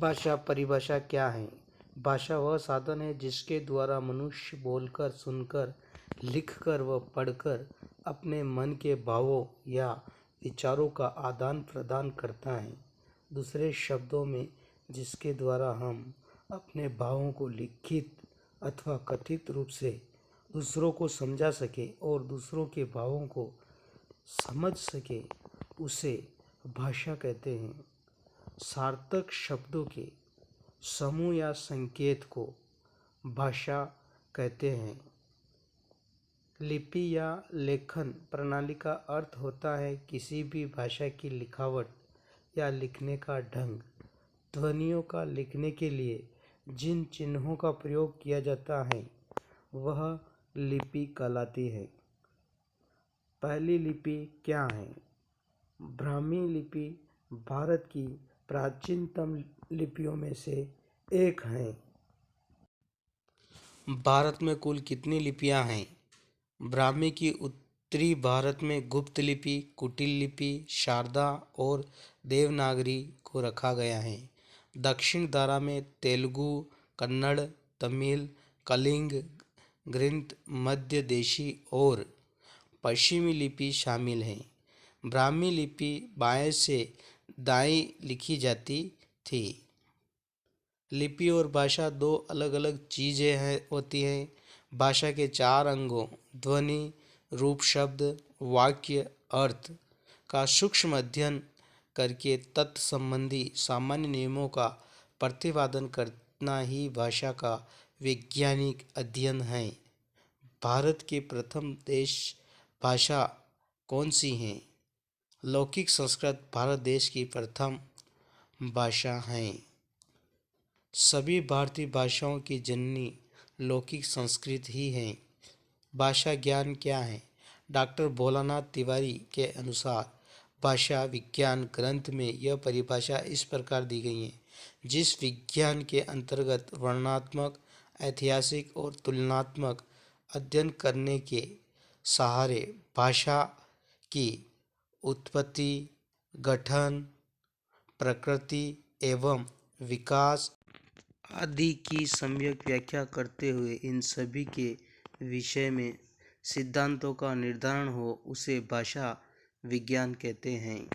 भाषा परिभाषा क्या है? भाषा वह साधन है जिसके द्वारा मनुष्य बोलकर, सुनकर, लिखकर व पढ़कर अपने मन के भावों या विचारों का आदान प्रदान करता है। दूसरे शब्दों में, जिसके द्वारा हम अपने भावों को लिखित अथवा कथित रूप से दूसरों को समझा सके और दूसरों के भावों को समझ सके, उसे भाषा कहते हैं। सार्थक शब्दों के समूह या संकेत को भाषा कहते हैं। लिपि या लेखन प्रणाली का अर्थ होता है किसी भी भाषा की लिखावट या लिखने का ढंग। ध्वनियों का लिखने के लिए जिन चिन्हों का प्रयोग किया जाता है वह लिपि कहलाती है। पहली लिपि क्या है? ब्राह्मी लिपि भारत की प्राचीनतम लिपियों में से एक है। भारत में कुल कितनी लिपियां हैं? ब्राह्मी की उत्तरी भारत में गुप्त लिपि, कुटिल लिपि, शारदा और देवनागरी को रखा गया है। दक्षिण धारा में तेलुगु, कन्नड़, तमिल, कलिंग, ग्रिंथ, मध्य देशी और पश्चिमी लिपि शामिल हैं। ब्राह्मी लिपि बाएं से दाएं लिखी जाती थी। लिपि और भाषा दो अलग अलग चीज़ें होती हैं। भाषा के चार अंगों ध्वनि, रूप, शब्द, वाक्य, अर्थ का सूक्ष्म अध्ययन करके तत्व संबंधी सामान्य नियमों का प्रतिपादन करना ही भाषा का वैज्ञानिक अध्ययन है। भारत के प्रथम देश भाषा कौन सी है? लौकिक संस्कृत भारत देश की प्रथम भाषा है। सभी भारतीय भाषाओं की जननी लौकिक संस्कृत ही है। भाषा ज्ञान क्या है? डॉक्टर भोलानाथ तिवारी के अनुसार भाषा विज्ञान ग्रंथ में यह परिभाषा इस प्रकार दी गई है, जिस विज्ञान के अंतर्गत वर्णनात्मक, ऐतिहासिक और तुलनात्मक अध्ययन करने के सहारे भाषा की उत्पत्ति, गठन, प्रकृति एवं विकास आदि की सम्यक व्याख्या करते हुए इन सभी के विषय में सिद्धांतों का निर्धारण हो, उसे भाषा विज्ञान कहते हैं।